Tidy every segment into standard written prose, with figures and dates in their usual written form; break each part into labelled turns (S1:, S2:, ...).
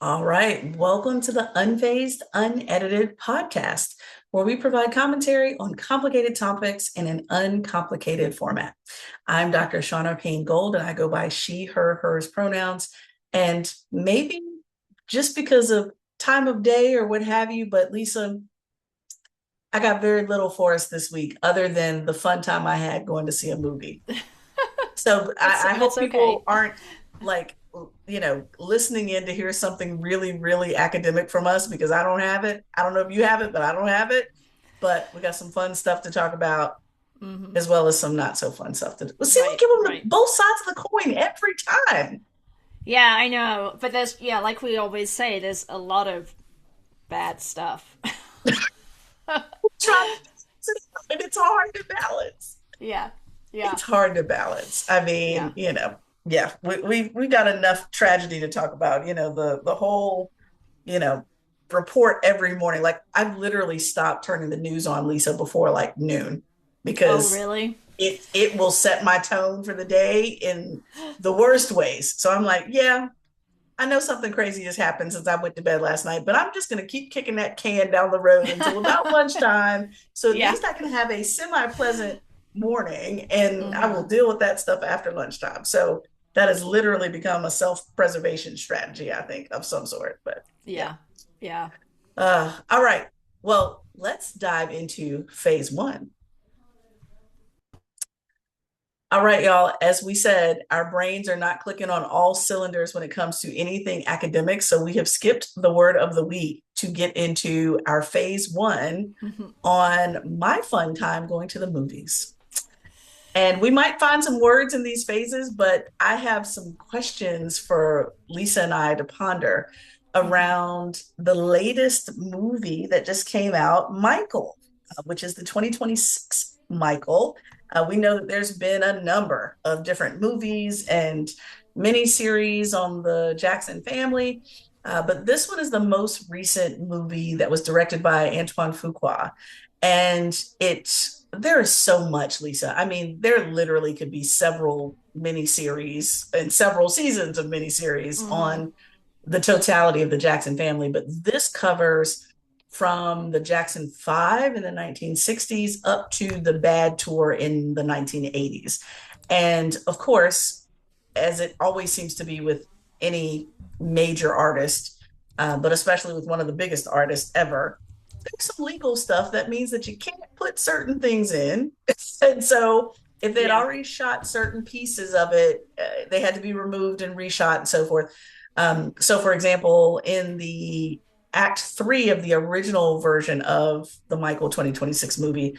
S1: All right. Welcome to the Unfazed, Unedited podcast, where we provide commentary on complicated topics in an uncomplicated format. I'm Dr. Shauna Payne Gold, and I go by she, her, hers pronouns. And maybe just because of time of day or what have you, but Lisa, I got very little for us this week other than the fun time I had going to see a movie. So I
S2: That's
S1: hope
S2: okay.
S1: people aren't like, listening in to hear something really, really academic from us because I don't have it. I don't know if you have it, but I don't have it. But we got some fun stuff to talk about as well as some not so fun stuff to do. Well, see, we
S2: Right,
S1: give them
S2: right.
S1: both sides of the coin every time.
S2: Yeah, I know. But like we always say, there's a lot of bad stuff.
S1: Try and it's hard to balance.
S2: Yeah, yeah,
S1: It's hard to balance. I
S2: yeah.
S1: mean, yeah, we got enough tragedy to talk about. The whole you know, report every morning. Like I've literally stopped turning the news on, Lisa, before like noon
S2: Oh,
S1: because
S2: really?
S1: it will set my tone for the day in the worst ways. So I'm like, yeah, I know something crazy has happened since I went to bed last night, but I'm just going to keep kicking that can down the road until about lunchtime. So at
S2: Yeah.
S1: least I can have a semi-pleasant morning and I
S2: Mm-hmm.
S1: will deal with that stuff after lunchtime. So that has literally become a self-preservation strategy, I think, of some sort. But yeah.
S2: Yeah, yeah.
S1: All right. Well, let's dive into phase one. All right, y'all. As we said, our brains are not clicking on all cylinders when it comes to anything academic. So we have skipped the word of the week to get into our phase one
S2: Mm-hmm.
S1: on my fun time going to the movies. And we might find some words in these phases, but I have some questions for Lisa and I to ponder
S2: Mm-hmm.
S1: around the latest movie that just came out, Michael, which is the 2026 Michael. We know that there's been a number of different movies and miniseries on the Jackson family, but this one is the most recent movie that was directed by Antoine Fuqua. And there is so much, Lisa. I mean, there literally could be several miniseries and several seasons of miniseries
S2: Mm-hmm.
S1: on the totality of the Jackson family, but this covers from the Jackson 5 in the 1960s up to the Bad Tour in the 1980s. And of course, as it always seems to be with any major artist, but especially with one of the biggest artists ever, there's some legal stuff that means that you can't put certain things in. And so if they'd
S2: Yeah.
S1: already shot certain pieces of it, they had to be removed and reshot and so forth. So, for example, in the Act Three of the original version of the Michael 2026 movie,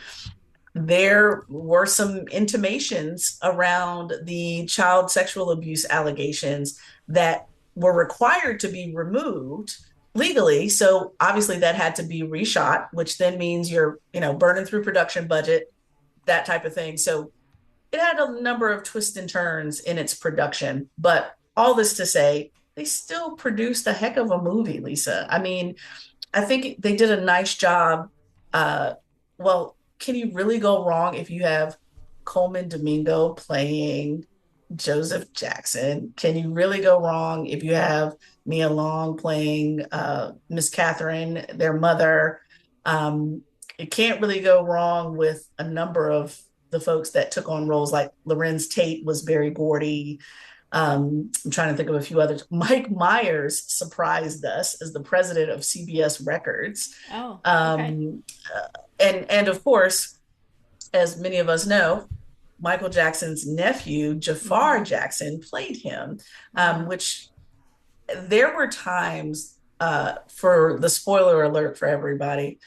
S1: there were some intimations around the child sexual abuse allegations that were required to be removed legally. So obviously that had to be reshot, which then means you're, burning through production budget, that type of thing. So it had a number of twists and turns in its production. But all this to say, they still produced a heck of a movie, Lisa. I mean, I think they did a nice job. Well, can you really go wrong if you have Coleman Domingo playing Joseph Jackson? Can you really go wrong if you have Mia Long playing Miss Catherine, their mother? It can't really go wrong with a number of the folks that took on roles like Lorenz Tate was Barry Gordy. I'm trying to think of a few others. Mike Myers surprised us as the president of CBS Records.
S2: Oh, okay.
S1: Um, and of course, as many of us know, Michael Jackson's nephew,
S2: Mm-hmm.
S1: Jaafar Jackson, played him,
S2: Mm-hmm.
S1: which there were times, for the spoiler alert for everybody,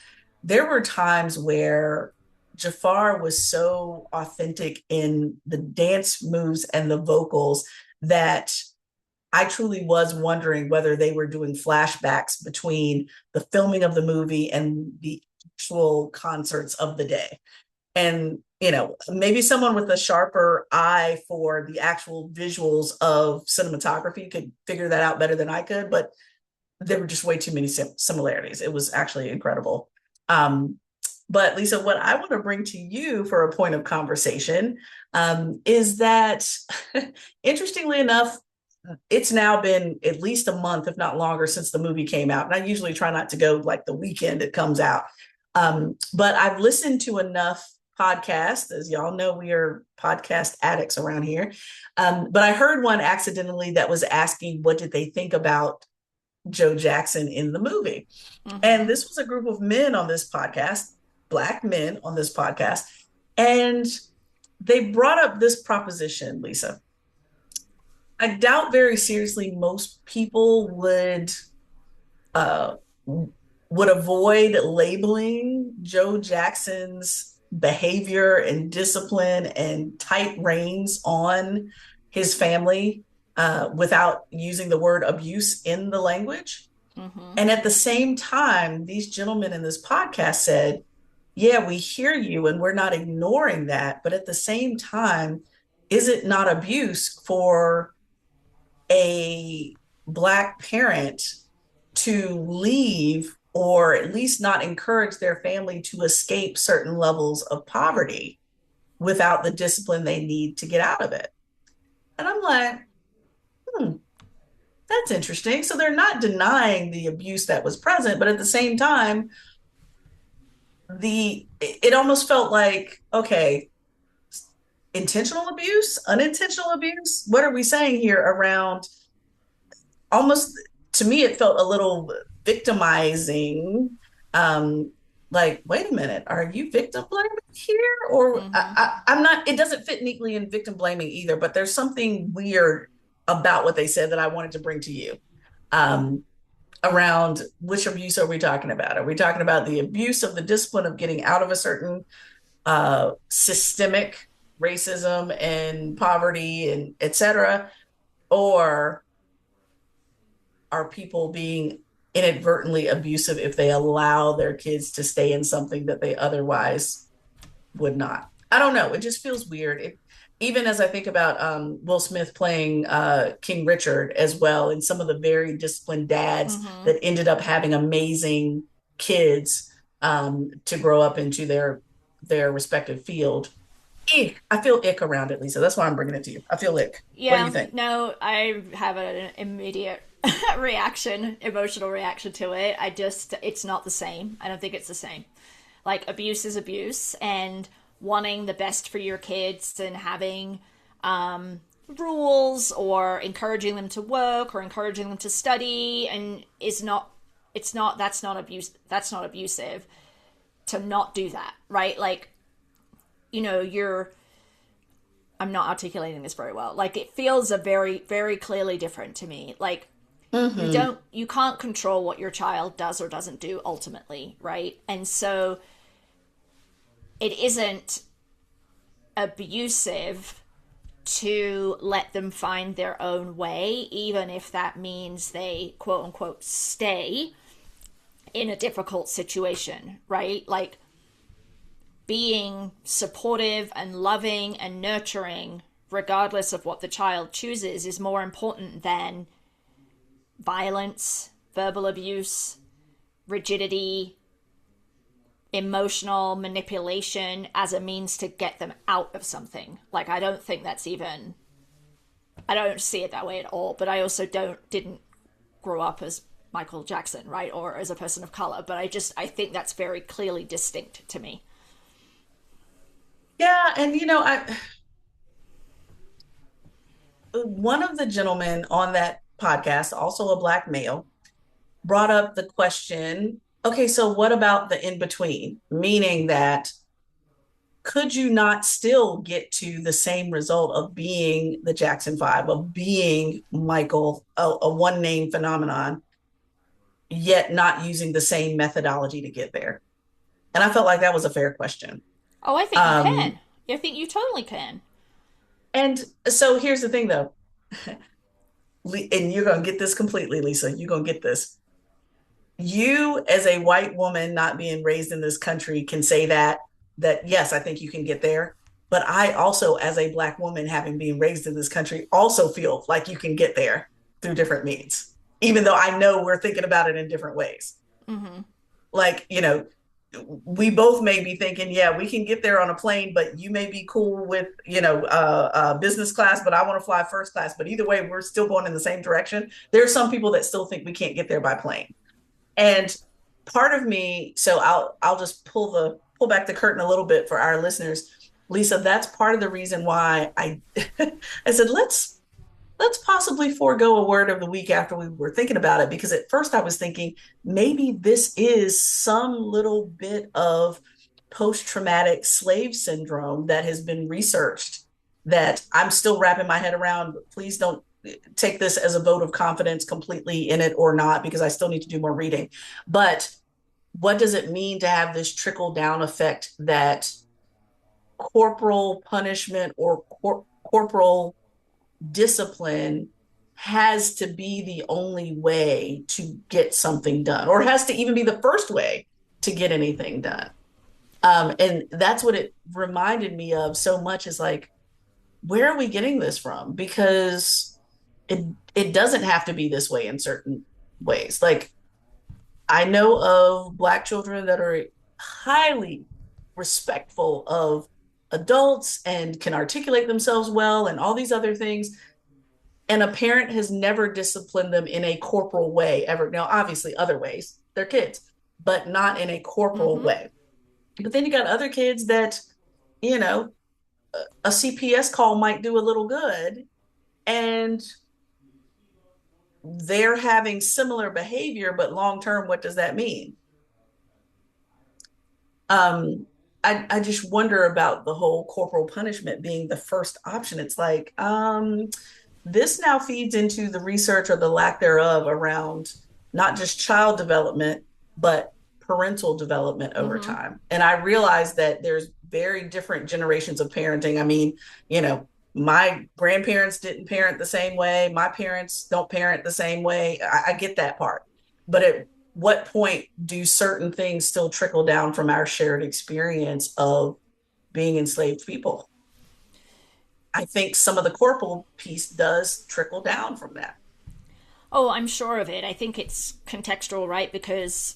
S1: there were times where Jafar was so authentic in the dance moves and the vocals that I truly was wondering whether they were doing flashbacks between the filming of the movie and the actual concerts of the day. And, maybe someone with a sharper eye for the actual visuals of cinematography could figure that out better than I could, but there were just way too many similarities. It was actually incredible. Um, but Lisa, what I want to bring to you for a point of conversation is that, interestingly enough, it's now been at least a month, if not longer, since the movie came out. And I usually try not to go like the weekend it comes out. But I've listened to enough podcasts. As y'all know, we are podcast addicts around here. But I heard one accidentally that was asking what did they think about Joe Jackson in the movie. And
S2: Mm-hmm.
S1: this was a group of men on this podcast, Black men on this podcast. And they brought up this proposition, Lisa. I doubt very seriously most people uh, would avoid labeling Joe Jackson's behavior and discipline and tight reins on his family without using the word abuse in the language.
S2: Mm-hmm.
S1: And at the same time, these gentlemen in this podcast said, yeah, we hear you and we're not ignoring that. But at the same time, is it not abuse for a Black parent to leave or at least not encourage their family to escape certain levels of poverty without the discipline they need to get out of it? And I'm like, hmm, that's interesting. So they're not denying the abuse that was present, but at the same time, it almost felt like, okay, intentional abuse, unintentional abuse. What are we saying here around almost to me it felt a little victimizing, um like wait a minute, are you victim blaming here? Or
S2: Mm-hmm.
S1: I'm not, it doesn't fit neatly in victim blaming either, but there's something weird about what they said that I wanted to bring to you, um around which abuse are we talking about. Are we talking about the abuse of the discipline of getting out of a certain systemic racism and poverty and etc., or are people being inadvertently abusive if they allow their kids to stay in something that they otherwise would not? I don't know. It just feels weird. Even as I think about Will Smith playing King Richard as well, and some of the very disciplined dads
S2: Mm-hmm.
S1: that ended up having amazing kids to grow up into their respective field. I feel ick around it, Lisa. That's why I'm bringing it to you. I feel ick. What do you
S2: Yeah,
S1: think?
S2: no, I have an immediate reaction, emotional reaction to it. It's not the same. I don't think it's the same. Like, abuse is abuse, and wanting the best for your kids and having rules or encouraging them to work or encouraging them to study and that's not abusive to not do that, right? Like, you're I'm not articulating this very well. Like, it feels a very, very clearly different to me. Like,
S1: Mm-hmm.
S2: you can't control what your child does or doesn't do ultimately, right? And so it isn't abusive to let them find their own way, even if that means they quote unquote stay in a difficult situation, right? Like, being supportive and loving and nurturing, regardless of what the child chooses, is more important than violence, verbal abuse, rigidity, emotional manipulation as a means to get them out of something. Like, I don't see it that way at all, but I also didn't grow up as Michael Jackson, right? Or as a person of color, but I think that's very clearly distinct to me.
S1: Yeah, and I one of the gentlemen on that podcast, also a Black male, brought up the question, okay, so what about the in between? Meaning that could you not still get to the same result of being the Jackson Five, of being Michael, a one name phenomenon, yet not using the same methodology to get there? And I felt like that was a fair question.
S2: Oh, I think you
S1: Um,
S2: can. I think you totally can.
S1: and so here's the thing though, and you're going to get this completely, Lisa. You're going to get this. You, as a white woman not being raised in this country, can say that yes, I think you can get there. But I also, as a Black woman having been raised in this country, also feel like you can get there through different means, even though I know we're thinking about it in different ways.
S2: Mm-hmm.
S1: Like, we both may be thinking, yeah, we can get there on a plane, but you may be cool with, business class, but I want to fly first class. But either way, we're still going in the same direction. There are some people that still think we can't get there by plane. And part of me, so I'll just pull back the curtain a little bit for our listeners. Lisa, that's part of the reason why I I said let's possibly forego a word of the week after we were thinking about it, because at first I was thinking maybe this is some little bit of post-traumatic slave syndrome that has been researched that I'm still wrapping my head around. Please don't take this as a vote of confidence completely in it or not, because I still need to do more reading. But what does it mean to have this trickle down effect that corporal punishment or corporal discipline has to be the only way to get something done, or has to even be the first way to get anything done? And that's what it reminded me of so much, is like, where are we getting this from? Because it doesn't have to be this way in certain ways. Like, I know of Black children that are highly respectful of adults and can articulate themselves well and all these other things. And a parent has never disciplined them in a corporal way ever. Now, obviously, other ways, they're kids, but not in a corporal
S2: Mm-hmm.
S1: way. But then you got other kids that, you know, a CPS call might do a little good, and they're having similar behavior, but long term, what does that mean? Um, I just wonder about the whole corporal punishment being the first option. It's like, this now feeds into the research or the lack thereof around not just child development, but parental development over
S2: Mm-hmm.
S1: time. And I realize that there's very different generations of parenting. I mean, my grandparents didn't parent the same way. My parents don't parent the same way. I get that part. But at what point do certain things still trickle down from our shared experience of being enslaved people? I think some of the corporal piece does trickle down from that.
S2: Oh, I'm sure of it. I think it's contextual, right? Because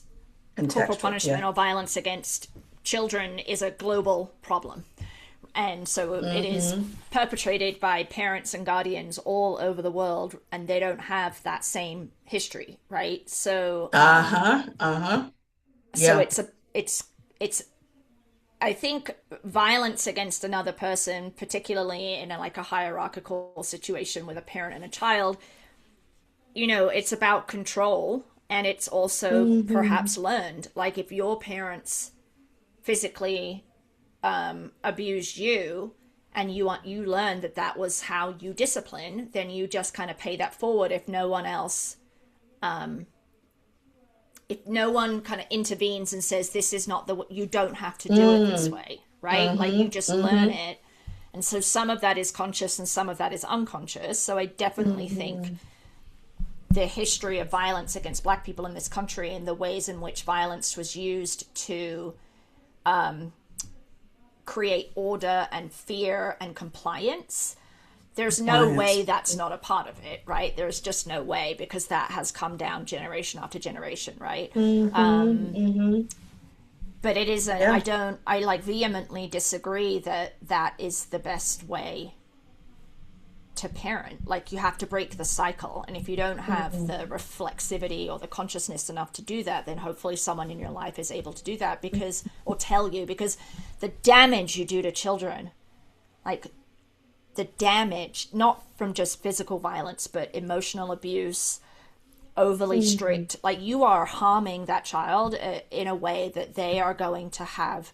S2: corporal
S1: Contextual, yeah.
S2: punishment or violence against children is a global problem. And so it is
S1: Mm-hmm.
S2: perpetrated by parents and guardians all over the world, and they don't have that same history, right? So,
S1: Uh-huh. Uh-huh.
S2: so
S1: Yeah.
S2: it's I think violence against another person, particularly in a hierarchical situation with a parent and a child, it's about control, and it's also
S1: Mm-hmm.
S2: perhaps learned. Like, if your parents physically abused you, and you learn that that was how you discipline, then you just kind of pay that forward if no one else, if no one kind of intervenes and says this is not you don't have to do it this
S1: Mm.
S2: way, right? Like, you
S1: Mm-hmm.
S2: just learn
S1: Mm-hmm.
S2: it. And so some of that is conscious and some of that is unconscious. So I definitely think
S1: Mm-hmm.
S2: the history of violence against Black people in this country and the ways in which violence was used to create order and fear and compliance, there's no way
S1: Clients.
S2: that's not a part of it, right? There's just no way, because that has come down generation after generation, right?
S1: Mm-hmm. Mm-hmm.
S2: But it isn't.
S1: Yeah.
S2: I like vehemently disagree that that is the best way to parent. Like, you have to break the cycle, and if you don't have
S1: Mm-hmm.
S2: the reflexivity or the consciousness enough to do that, then hopefully someone in your life is able to do that, because, or tell you, because the damage you do to children, like the damage, not from just physical violence, but emotional abuse, overly
S1: Mm-hmm.
S2: strict, like, you are harming that child in a way that they are going to have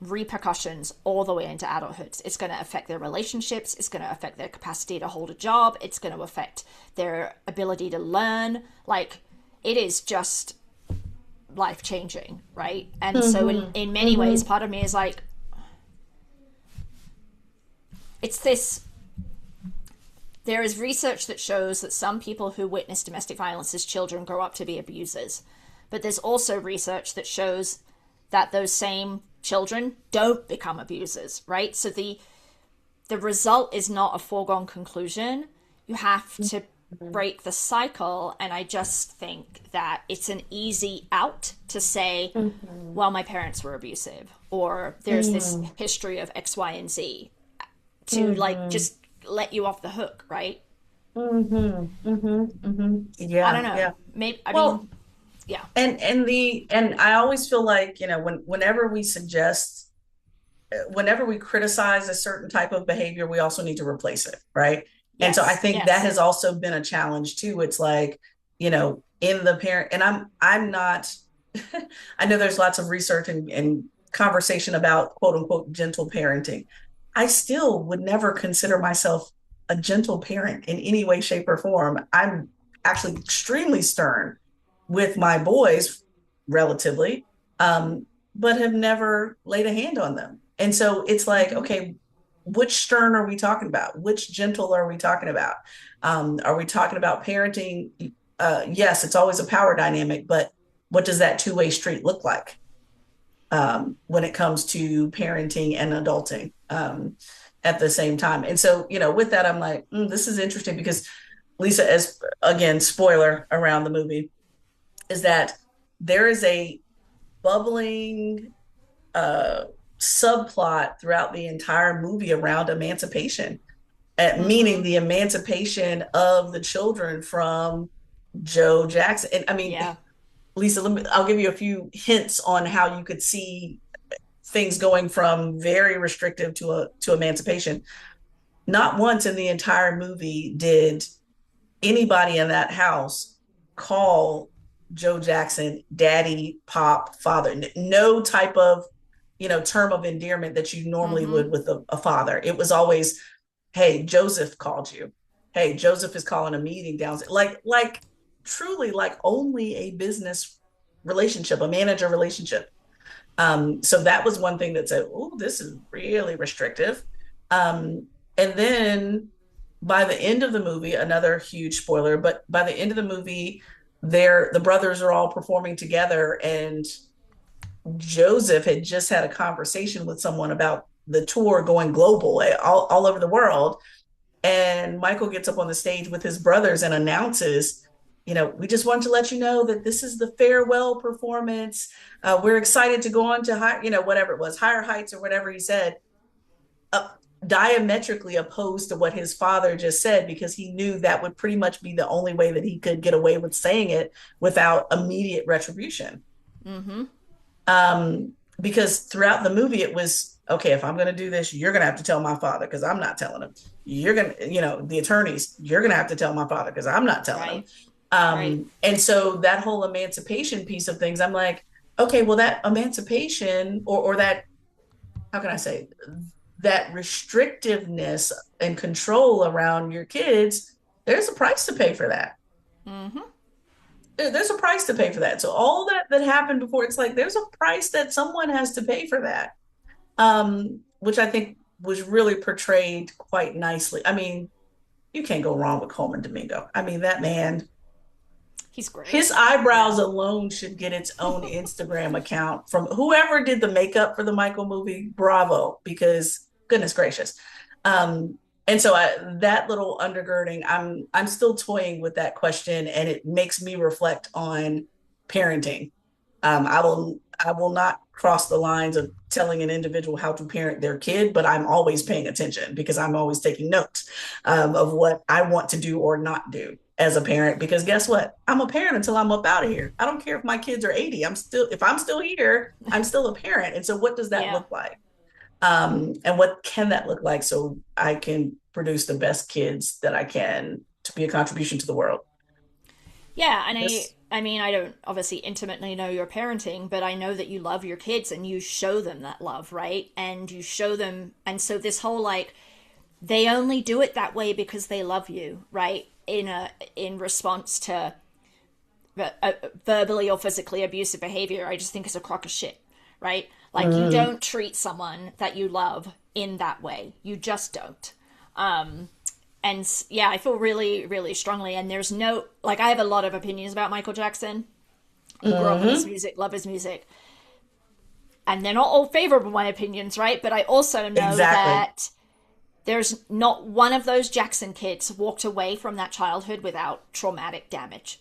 S2: repercussions all the way into adulthood. It's going to affect their relationships. It's going to affect their capacity to hold a job. It's going to affect their ability to learn. Like, it is just life changing, right? And so
S1: Mm-hmm.
S2: in many ways,
S1: Mm-hmm.
S2: part of me is like, it's this. There is research that shows that some people who witness domestic violence as children grow up to be abusers. But there's also research that shows that those same children don't become abusers, right? So the result is not a foregone conclusion. You have to break the cycle. And I just think that it's an easy out to say,
S1: Mm-hmm.
S2: well, my parents were abusive, or there's this
S1: Mm-hmm.
S2: history of X, Y, and Z, to like
S1: Mm-hmm.
S2: just let you off the hook, right?
S1: Mm-hmm. Mm-hmm. Mm-hmm.
S2: I
S1: Yeah,
S2: don't know.
S1: yeah.
S2: Maybe, I mean,
S1: Well,
S2: yeah.
S1: and I always feel like, whenever we suggest, whenever we criticize a certain type of behavior, we also need to replace it, right? And so I
S2: Yes,
S1: think that
S2: yes.
S1: has also been a challenge too. It's like, in the parent, and I'm not, I know there's lots of research and conversation about quote unquote gentle parenting. I still would never consider myself a gentle parent in any way, shape, or form. I'm actually extremely stern with my boys, relatively, um, but have never laid a hand on them. And so it's like,
S2: Mm-hmm.
S1: okay, which stern are we talking about? Which gentle are we talking about? Are we talking about parenting? Yes, it's always a power dynamic, but what does that two-way street look like when it comes to parenting and adulting at the same time? And so, with that, I'm like, this is interesting because Lisa, as again, spoiler around the movie, is that there is a bubbling uh, subplot throughout the entire movie around emancipation, meaning
S2: Mm-hmm.
S1: the emancipation of the children from Joe Jackson. And I mean,
S2: Yeah.
S1: Lisa, I'll give you a few hints on how you could see things going from very restrictive to emancipation. Not once in the entire movie did anybody in that house call Joe Jackson daddy, pop, father. No type of, term of endearment that you normally
S2: Mm-hmm.
S1: would with a father. It was always, hey, Joseph called you. Hey, Joseph is calling a meeting down. Like truly like only a business relationship, a manager relationship. So that was one thing that said, oh, this is really restrictive. And then by the end of the movie, another huge spoiler, but by the end of the movie, the brothers are all performing together, and Joseph had just had a conversation with someone about the tour going global, all over the world. And Michael gets up on the stage with his brothers and announces, we just wanted to let you know that this is the farewell performance. We're excited to go on to high, whatever it was, higher heights or whatever he said, uh, diametrically opposed to what his father just said, because he knew that would pretty much be the only way that he could get away with saying it without immediate retribution.
S2: Mm-hmm.
S1: Um, because throughout the movie, it was okay, if I'm going to do this, you're going to have to tell my father because I'm not telling him. You're going to, the attorneys, you're going to have to tell my father because I'm not telling him.
S2: Right. Right.
S1: And so that whole emancipation piece of things, I'm like, okay, well, that emancipation or that, how can I say, that restrictiveness and control around your kids, there's a price to pay for that.
S2: Mm-hmm.
S1: There's a price to pay for that. So all that happened before, it's like there's a price that someone has to pay for that, which I think was really portrayed quite nicely. I mean, you can't go wrong with Coleman Domingo. I mean, that man,
S2: He's great.
S1: his eyebrows
S2: Yeah.
S1: alone should get its own Instagram account from whoever did the makeup for the Michael movie. Bravo, because goodness gracious. Um, and so that little undergirding, I'm still toying with that question, and it makes me reflect on parenting. I will not cross the lines of telling an individual how to parent their kid, but I'm always paying attention because I'm always taking notes of what I want to do or not do as a parent. Because guess what? I'm a parent until I'm up out of here. I don't care if my kids are 80. If I'm still here, I'm still a parent. And so, what does that
S2: Yeah.
S1: look like? And what can that look like so I can produce the best kids that I can to be a contribution to the world?
S2: Yeah, and
S1: This,
S2: I mean, I don't obviously intimately know your parenting, but I know that you love your kids and you show them that love, right? And you show them, and so this whole like they only do it that way because they love you, right? In response to verbally or physically abusive behavior, I just think is a crock of shit, right? Like you
S1: mm,
S2: don't treat someone that you love in that way. You just don't. And yeah, I feel really, really strongly. And there's no, like, I have a lot of opinions about Michael Jackson. Grew up with his
S1: mm-hmm,
S2: music, love his music. And they're not all favorable, my opinions, right? But I also know
S1: exactly.
S2: that There's not one of those Jackson kids walked away from that childhood without traumatic damage,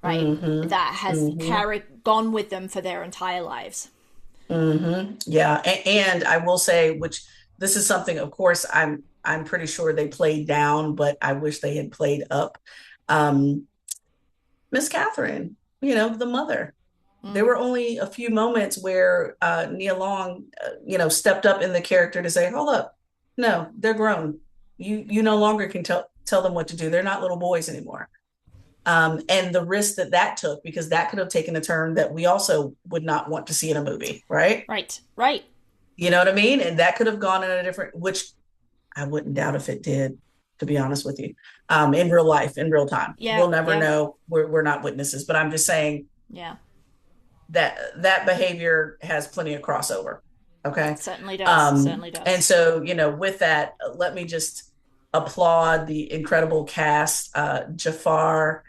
S2: right?
S1: Mm-hmm.
S2: That has
S1: Mm-hmm.
S2: carried gone with them for their entire lives.
S1: Mm-hmm. Yeah. And I will say, which this is something, of course, I'm pretty sure they played down, but I wish they had played up. Um, Miss Catherine, the mother. There
S2: Mm,
S1: were only a few moments where Nia Long, stepped up in the character to say, "Hold up, no, they're grown. You no longer can tell them what to do. They're not little boys anymore." And the risk that took, because that could have taken a turn that we also would not want to see in a movie, right?
S2: right, right.
S1: You know what I mean? And that could have gone in a different, which I wouldn't doubt if it did, to be honest with you. In real life, in real time,
S2: Yeah,
S1: we'll never
S2: yeah,
S1: know. We're not witnesses, but I'm just saying
S2: yeah.
S1: that behavior has plenty of crossover. Okay.
S2: Certainly does. Certainly
S1: And
S2: does.
S1: so, with that, let me just applaud the incredible cast. Jaafar,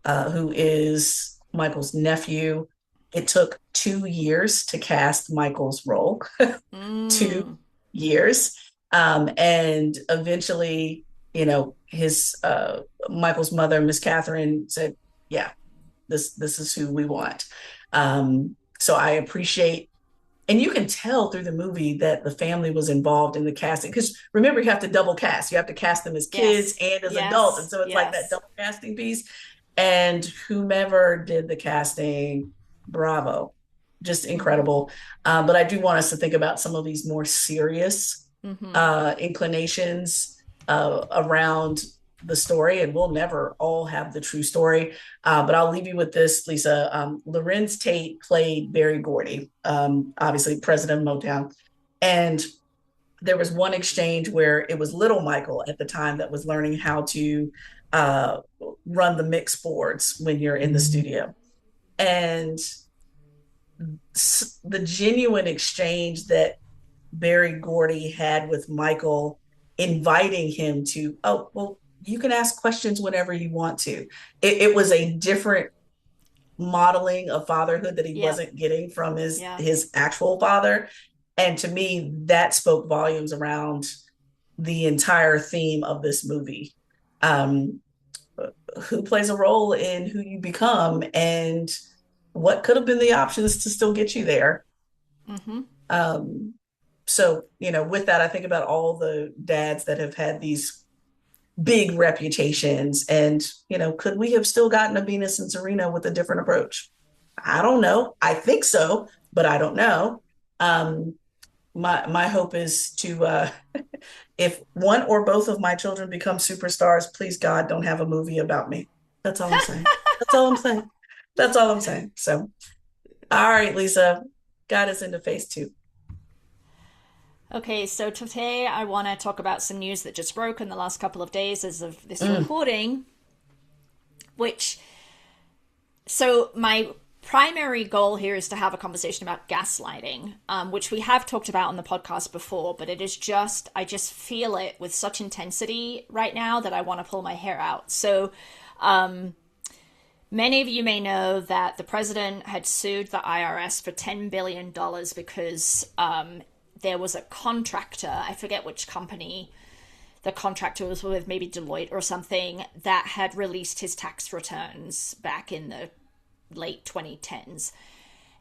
S1: who is Michael's nephew. It took 2 years to cast Michael's role, two
S2: Mm,
S1: years. And eventually, his Michael's mother, Miss Catherine, said, "Yeah, this is who we want." So I appreciate, and you can tell through the movie that the family was involved in the casting, because remember, you have to double cast. You have to cast them as kids
S2: yes,
S1: and as adults, and
S2: yes,
S1: so it's like that
S2: yes.
S1: double casting piece. And whomever did the casting, bravo, just
S2: Mm-hmm,
S1: incredible. But I do want us to think about some of these more serious
S2: mm-hmm.
S1: inclinations around the story, and we'll never all have the true story. But I'll leave you with this, Lisa. Lorenz Tate played Berry Gordy, obviously president of Motown. And there was one exchange where it was little Michael at the time that was learning how to uh, run the mix boards when you're in the studio. And the genuine exchange that Berry Gordy had with Michael, inviting him to, "Oh, well, you can ask questions whenever you want to." It was a different modeling of fatherhood that he
S2: Yeah,
S1: wasn't getting from his
S2: yeah.
S1: his actual father. And to me, that spoke volumes around the entire theme of this movie. Um, who plays a role in who you become, and what could have been the options to still get you there.
S2: Mm-hmm.
S1: Um, so, with that, I think about all the dads that have had these big reputations, and, could we have still gotten a Venus and Serena with a different approach? I don't know. I think so, but I don't know. Um, my hope is to, if one or both of my children become superstars, please God, don't have a movie about me. That's all I'm saying. That's all I'm saying. That's all I'm saying. So, all right, Lisa, got us into phase two.
S2: Okay, so today I want to talk about some news that just broke in the last couple of days as of this
S1: Mm,
S2: recording, which, so my primary goal here is to have a conversation about gaslighting, which we have talked about on the podcast before, but it is just, I just feel it with such intensity right now that I want to pull my hair out. So, many of you may know that the president had sued the IRS for $10 billion because there was a contractor, I forget which company the contractor was with, maybe Deloitte or something, that had released his tax returns back in the late 2010s.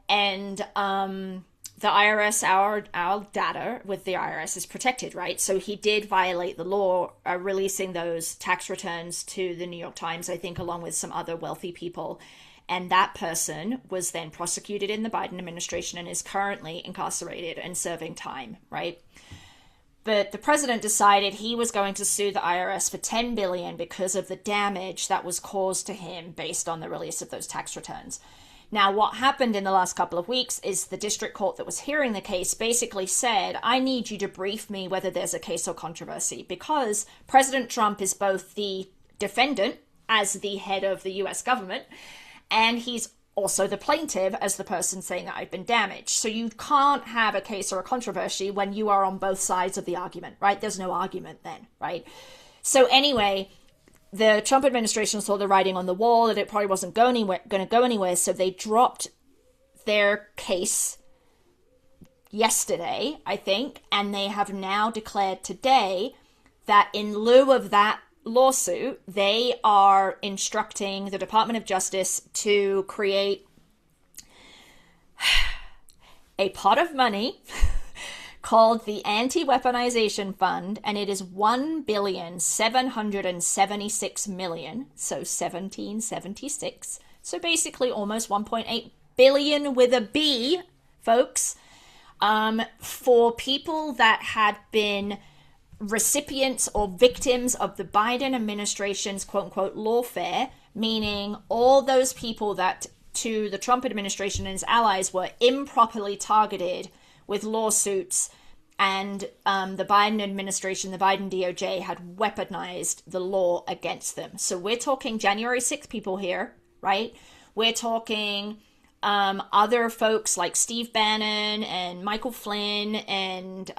S2: And the IRS, our data with the IRS is protected, right? So he did violate the law, releasing those tax returns to the New York Times, I think, along with some other wealthy people. And that person was then prosecuted in the Biden administration and is currently incarcerated and serving time, right? But the president decided he was going to sue the IRS for $10 billion because of the damage that was caused to him based on the release of those tax returns. Now, what happened in the last couple of weeks is the district court that was hearing the case basically said, I need you to brief me whether there's a case or controversy, because President Trump is both the defendant as the head of the US government, and he's also the plaintiff as the person saying that I've been damaged. So you can't have a case or a controversy when you are on both sides of the argument, right? There's no argument then, right? So anyway, the Trump administration saw the writing on the wall that it probably wasn't going to go anywhere, so they dropped their case yesterday, I think, and they have now declared today that in lieu of that lawsuit, they are instructing the Department of Justice to create a pot of money called the Anti-Weaponization Fund, and it is $1,776,000,000, so 1776. So basically almost 1.8 billion with a B, folks, for people that had been recipients or victims of the Biden administration's quote-unquote lawfare, meaning all those people that to the Trump administration and its allies were improperly targeted with lawsuits, and the Biden administration, the Biden DOJ, had weaponized the law against them. So we're talking January 6th people here, right? We're talking other folks like Steve Bannon and Michael Flynn and,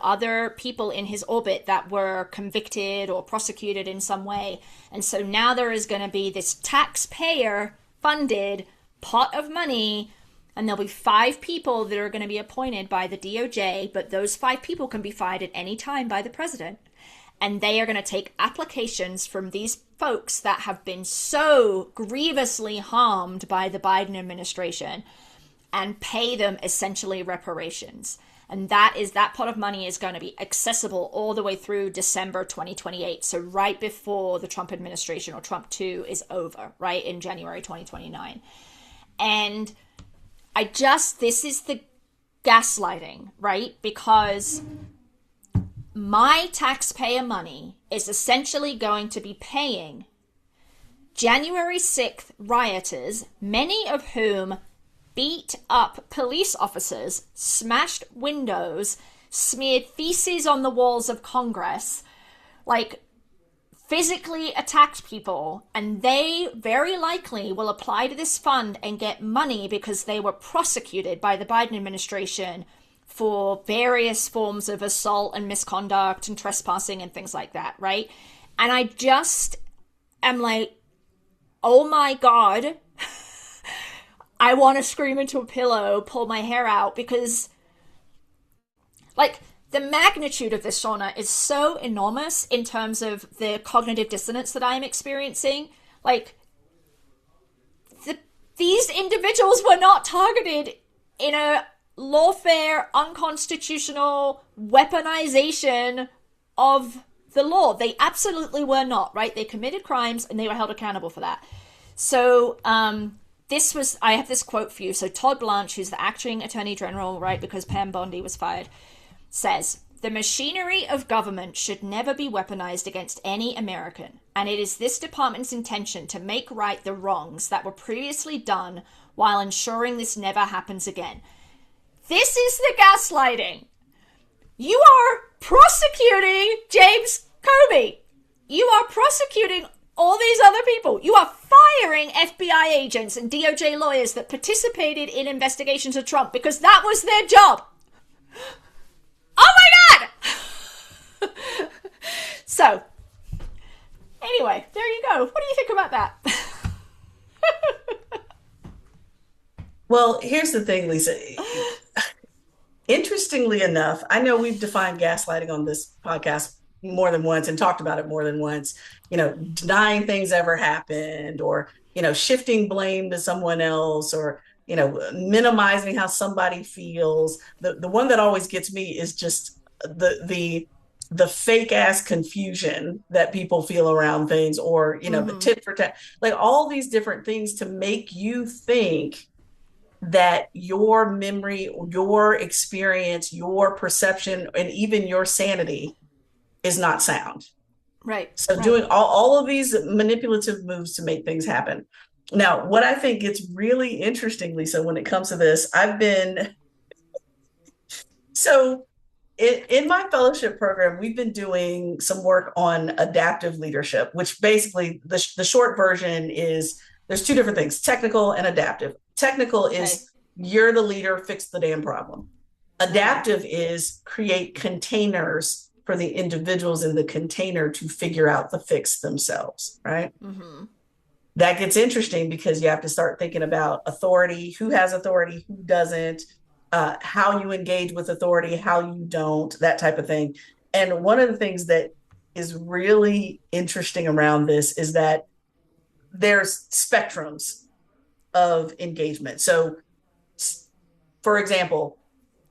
S2: other people in his orbit that were convicted or prosecuted in some way. And so now there is going to be this taxpayer-funded pot of money, and there'll be 5 people that are going to be appointed by the DOJ, but those 5 people can be fired at any time by the president. And they are going to take applications from these folks that have been so grievously harmed by the Biden administration and pay them essentially reparations. And that pot of money is going to be accessible all the way through December 2028. So right before the Trump administration or Trump 2 is over, right, in January 2029. And this is the gaslighting, right? Because my taxpayer money is essentially going to be paying January 6th rioters, many of whom beat up police officers, smashed windows, smeared feces on the walls of Congress, physically attacked people, and they very likely will apply to this fund and get money because they were prosecuted by the Biden administration for various forms of assault and misconduct and trespassing and things like that, right? And I just am like, oh my God, I want to scream into a pillow, pull my hair out, because the magnitude of this, Shauna, is so enormous in terms of the cognitive dissonance that I am experiencing. These individuals were not targeted in a lawfare, unconstitutional weaponization of the law. They absolutely were not, right? They committed crimes and they were held accountable for that. So I have this quote for you. So Todd Blanche, who's the acting attorney general, right, because Pam Bondi was fired, says, "The machinery of government should never be weaponized against any American, and it is this department's intention to make right the wrongs that were previously done while ensuring this never happens again." This is the gaslighting. You are prosecuting James Comey. You are prosecuting all these other people. You are firing FBI agents and DOJ lawyers that participated in investigations of Trump because that was their job. Oh my God! So, anyway, there you go. What do you think about that?
S1: Well, here's the thing, Lisa. Interestingly enough, I know we've defined gaslighting on this podcast more than once and talked about it more than once, denying things ever happened, or, shifting blame to someone else, or, minimizing how somebody feels. The one that always gets me is just the fake ass confusion that people feel around things, or, the tit for tat, all these different things to make you think that your memory, your experience, your perception, and even your sanity is not sound.
S2: Right.
S1: So doing all of these manipulative moves to make things happen. Now, what I think it's really interesting, Lisa, when it comes to this, in my fellowship program, we've been doing some work on adaptive leadership, which basically the short version is there's 2 different things, technical and adaptive. Technical is you're the leader, fix the damn problem. Adaptive is create containers for the individuals in the container to figure out the fix themselves, right? Mm-hmm. That gets interesting because you have to start thinking about authority, who has authority, who doesn't, how you engage with authority, how you don't, that type of thing. And one of the things that is really interesting around this is that there's spectrums of engagement. So, for example,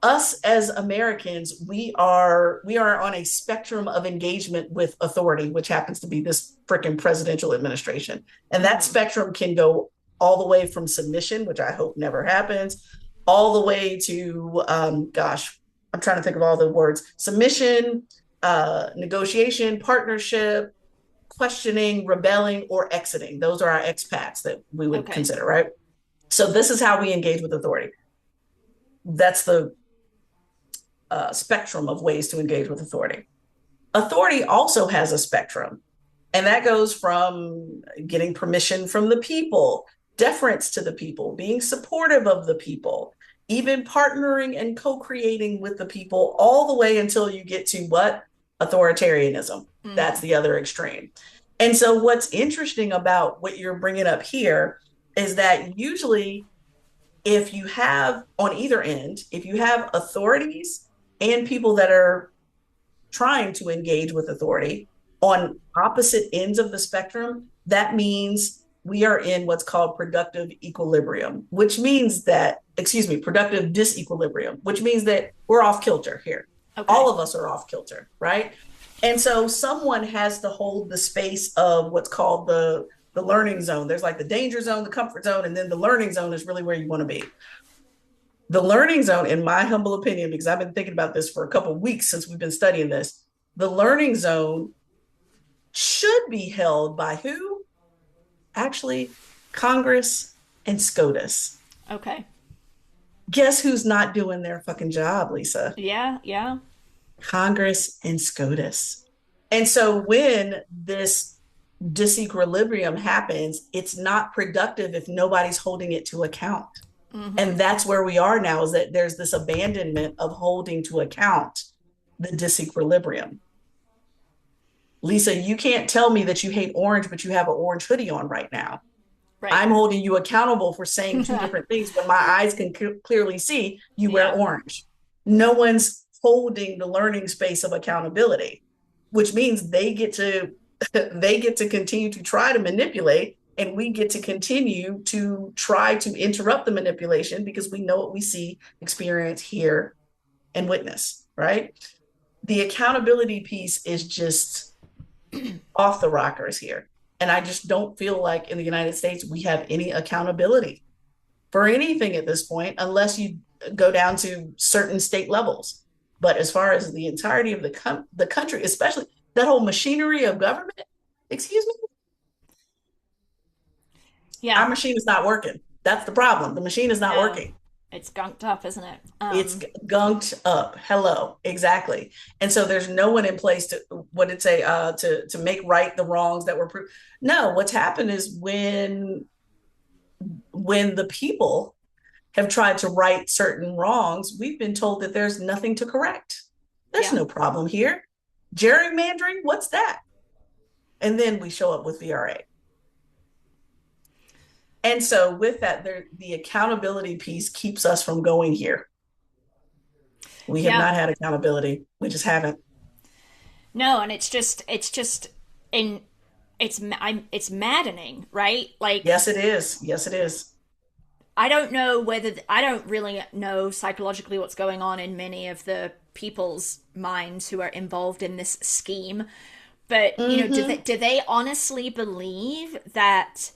S1: us as Americans, we are on a spectrum of engagement with authority, which happens to be this freaking presidential administration. And that
S2: Mm-hmm.
S1: spectrum can go all the way from submission, which I hope never happens, all the way to gosh, I'm trying to think of all the words: submission, negotiation, partnership, questioning, rebelling, or exiting. Those are our expats that we would
S2: Okay.
S1: consider, right? So this is how we engage with authority. That's the spectrum of ways to engage with authority. Authority also has a spectrum, and that goes from getting permission from the people, deference to the people, being supportive of the people, even partnering and co-creating with the people, all the way until you get to what? Authoritarianism. That's
S2: Mm-hmm.
S1: the other extreme. And so what's interesting about what you're bringing up here is that usually if you have on either end, if you have authorities and people that are trying to engage with authority on opposite ends of the spectrum, that means we are in what's called productive equilibrium, which means that, excuse me, productive disequilibrium, which means that we're off kilter here. All
S2: Okay.
S1: of us are off kilter, right? And so someone has to hold the space of what's called the learning zone. There's like the danger zone, the comfort zone, and then the learning zone is really where you want to be. The learning zone, in my humble opinion, because I've been thinking about this for a couple of weeks since we've been studying this, the learning zone should be held by who? Actually, Congress and SCOTUS.
S2: Okay.
S1: Guess who's not doing their fucking job, Lisa?
S2: Yeah, yeah.
S1: Congress and SCOTUS. And so when this disequilibrium happens, it's not productive if nobody's holding it to account.
S2: Mm-hmm.
S1: And that's where we are now, is that there's this abandonment of holding to account the disequilibrium. Lisa, you can't tell me that you hate orange, but you have an orange hoodie on right now.
S2: Right.
S1: I'm holding you accountable for saying two different things when my eyes can clearly see you wear
S2: Yeah.
S1: orange. No one's holding the learning space of accountability, which means they get to they get to continue to try to manipulate, and we get to continue to try to interrupt the manipulation because we know what we see, experience, hear, and witness, right? The accountability piece is just off the rockers here. And I just don't feel like in the United States we have any accountability for anything at this point, unless you go down to certain state levels. But as far as the entirety of the country, especially that whole machinery of government, excuse me,
S2: Yeah.
S1: our machine is not working. That's the problem. The machine is not
S2: No.
S1: working.
S2: It's gunked up, isn't it?
S1: It's gunked up. Hello, exactly. And so there's no one in place to what did it say to make right the wrongs that were proved. No, what's happened is when the people have tried to right certain wrongs, we've been told that there's nothing to correct. There's
S2: Yeah.
S1: no problem here. Gerrymandering, what's that? And then we show up with VRA. And so with that, the accountability piece keeps us from going here. We have
S2: Yeah.
S1: not had accountability. We just haven't.
S2: No, and it's just in it's maddening, right? Like
S1: Yes, it is. Yes, it is.
S2: I don't know whether I don't really know psychologically what's going on in many of the people's minds who are involved in this scheme, but
S1: Mm-hmm.
S2: do they honestly believe that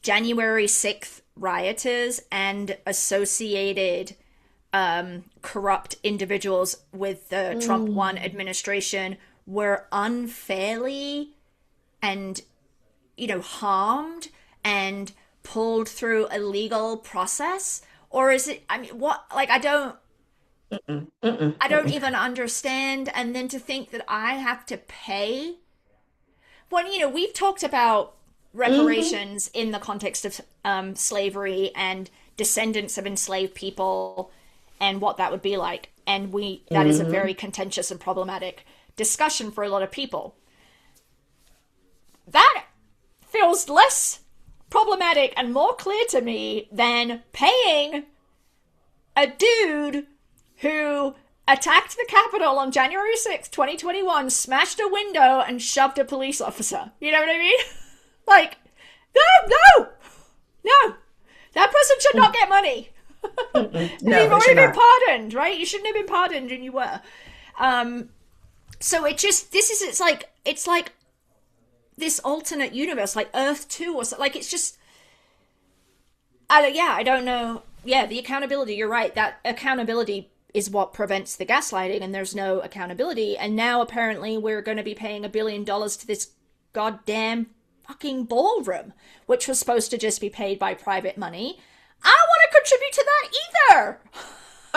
S2: January 6th rioters and associated corrupt individuals with the Trump 1
S1: Mm.
S2: administration were unfairly and, harmed and pulled through a legal process? Or is it, I mean, what, like,
S1: Mm-mm. Mm-mm.
S2: I don't
S1: Mm-mm.
S2: even understand. And then to think that I have to pay when, we've talked about
S1: Mm-hmm.
S2: reparations in the context of slavery and descendants of enslaved people and what that would be like. And that is a very
S1: Mm-hmm.
S2: contentious and problematic discussion for a lot of people. That feels less problematic and more clear to me than paying a dude who attacked the Capitol on January 6th, 2021, smashed a window, and shoved a police officer. You know what I mean? Like, no, no. That person should not get money.
S1: No,
S2: You've
S1: they should
S2: already been
S1: not.
S2: pardoned, right? You shouldn't have been pardoned, and you were. So it just, it's like this alternate universe, like Earth 2 or something. Like, it's just, I don't know. Yeah, the accountability, you're right. That accountability is what prevents the gaslighting, and there's no accountability. And now apparently we're going to be paying $1 billion to this goddamn fucking ballroom, which was supposed to just be paid by private money. I don't want to contribute to that either.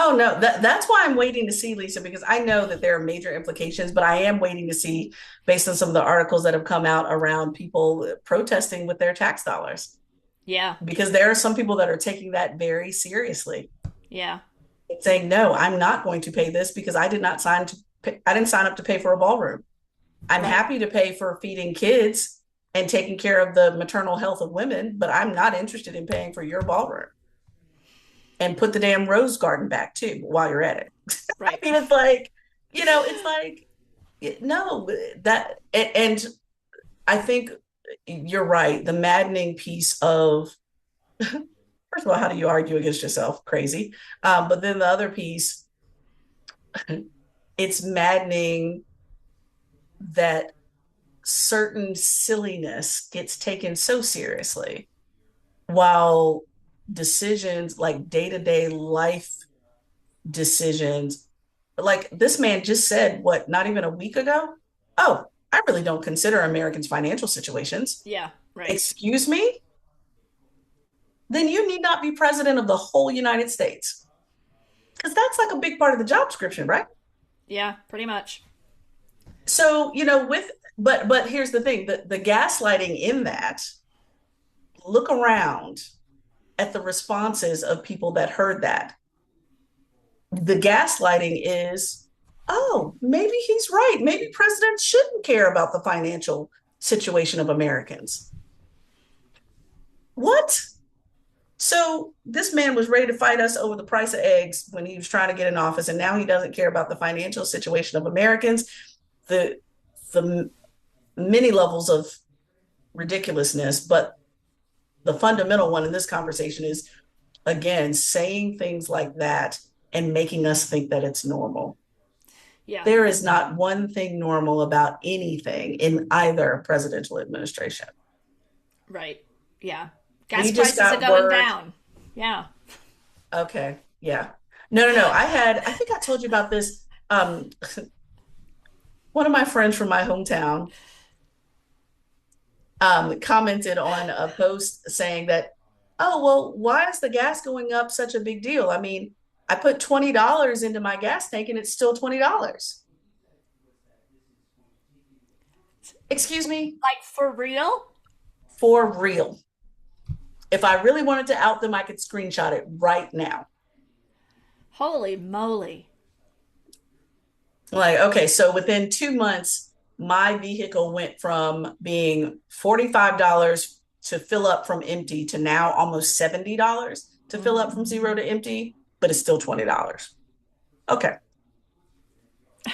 S1: Oh no, that's why I'm waiting to see, Lisa, because I know that there are major implications, but I am waiting to see, based on some of the articles that have come out around people protesting with their tax dollars.
S2: Yeah,
S1: Because there are some people that are taking that very seriously,
S2: yeah,
S1: saying, "No, I'm not going to pay this because I didn't sign up to pay for a ballroom. I'm
S2: right.
S1: happy to pay for feeding kids and taking care of the maternal health of women, but I'm not interested in paying for your ballroom." And put the damn rose garden back too while you're at it. I
S2: Right.
S1: mean, it's like, it's like, no, that, and I think you're right. The maddening piece of, first of all, how do you argue against yourself? Crazy. But then the other piece, it's maddening that certain silliness gets taken so seriously while decisions like day-to-day life decisions, like this man just said, what, not even a week ago? Oh, I really don't consider Americans' financial situations.
S2: Yeah, right.
S1: Excuse me? Then you need not be president of the whole United States. Because that's like a big part of the job description, right?
S2: Yeah, pretty much.
S1: So, but here's the thing, the gaslighting in that, look around at the responses of people that heard that. The gaslighting is, oh, maybe he's right. Maybe presidents shouldn't care about the financial situation of Americans. What? So this man was ready to fight us over the price of eggs when he was trying to get in office, and now he doesn't care about the financial situation of Americans. The many levels of ridiculousness, but the fundamental one in this conversation is, again, saying things like that and making us think that it's normal.
S2: Yeah,
S1: There is not one thing normal about anything in either presidential administration.
S2: right. Yeah. Gas
S1: We just
S2: prices are
S1: got
S2: going
S1: word.
S2: down. Yeah.
S1: Okay. Yeah. No, no, no. I think I told you about this. One of my friends from my hometown commented on a post saying that, oh, well, why is the gas going up such a big deal? I mean, I put $20 into my gas tank and it's still $20. Excuse me?
S2: Like, for real?
S1: For real. If I really wanted to out them, I could screenshot it right now.
S2: Holy moly.
S1: Like, okay, so within 2 months, my vehicle went from being $45 to fill up from empty to now almost $70 to fill up
S2: Mm-hmm.
S1: from zero to empty, but it's still $20. Okay,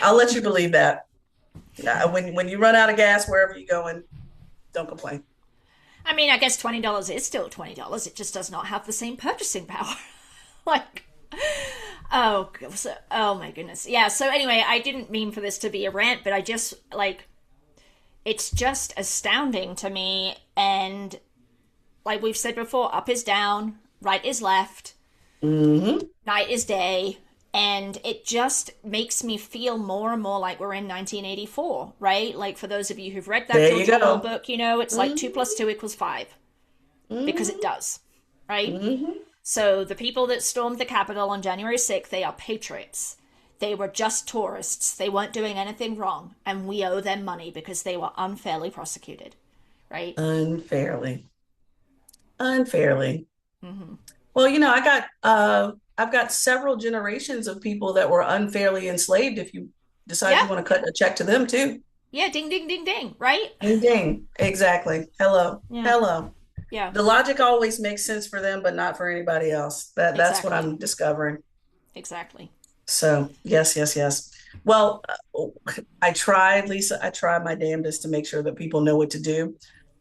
S1: I'll let you believe that. When you run out of gas wherever you're going, don't complain.
S2: I mean, I guess $20 is still $20. It just does not have the same purchasing power. Like, oh my goodness. Yeah, so anyway, I didn't mean for this to be a rant, but I just, like, it's just astounding to me. And like we've said before, up is down, right is left,
S1: Mm-hmm.
S2: night is day. And it just makes me feel more and more like we're in 1984, right? Like, for those of you who've read that
S1: There you
S2: George Orwell
S1: go.
S2: book, it's like 2 plus 2 equals 5, because it
S1: Mm-hmm.
S2: does, right?
S1: Mm-hmm.
S2: So the people that stormed the Capitol on January 6th, they are patriots. They were just tourists. They weren't doing anything wrong. And we owe them money because they were unfairly prosecuted, right?
S1: Unfairly. Unfairly.
S2: Mm-hmm.
S1: Well, I've got several generations of people that were unfairly enslaved. If you decide
S2: Yeah.
S1: you want to cut a check to them too.
S2: Yeah. Ding, ding, ding, ding. Right?
S1: Ding ding. Exactly. Hello.
S2: Yeah.
S1: Hello.
S2: Yeah.
S1: The logic always makes sense for them, but not for anybody else. That's what
S2: Exactly.
S1: I'm discovering.
S2: Exactly.
S1: So, yes, yes, yes. Well, I tried, Lisa. I tried my damnedest to make sure that people know what to do.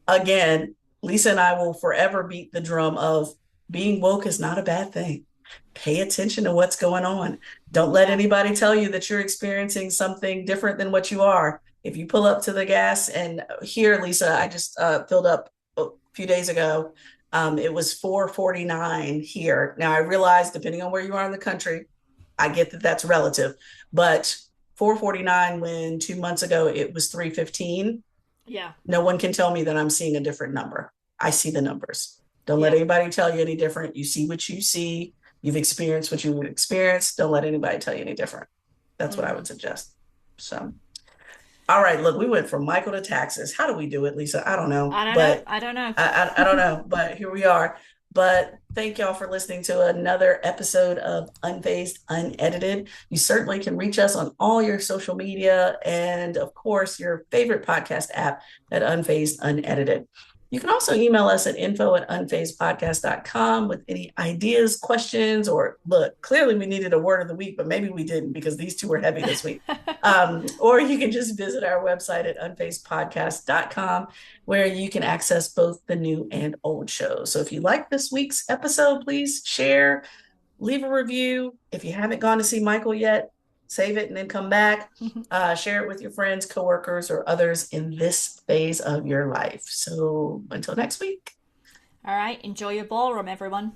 S1: Again, Lisa and I will forever beat the drum of being woke is not a bad thing. Pay attention to what's going on. Don't let
S2: Yeah.
S1: anybody tell you that you're experiencing something different than what you are. If you pull up to the gas, and here, Lisa, I just filled up a few days ago. It was 4.49 here. Now I realize, depending on where you are in the country, I get that that's relative, but 4.49 when 2 months ago it was 3.15.
S2: Yeah.
S1: No one can tell me that I'm seeing a different number. I see the numbers. Don't let
S2: Yeah.
S1: anybody tell you any different. You see what you see. You've experienced what you've experienced. Don't let anybody tell you any different. That's what I
S2: Mm-hmm.
S1: would suggest. So, all right, look, we went from Michael to taxes. How do we do it, Lisa? I don't know,
S2: I don't know.
S1: but
S2: I don't know.
S1: I don't know, but here we are. But thank y'all for listening to another episode of Unfazed Unedited. You certainly can reach us on all your social media and, of course, your favorite podcast app at Unfazed Unedited. You can also email us at info@unfazedpodcast.com with any ideas, questions, or look, clearly we needed a word of the week, but maybe we didn't because these two were heavy this week. Or you can just visit our website at unfazedpodcast.com where you can access both the new and old shows. So if you like this week's episode, please share, leave a review. If you haven't gone to see Michael yet, save it and then come back. Share it with your friends, coworkers, or others in this phase of your life. So until next week.
S2: All right. Enjoy your ballroom, everyone.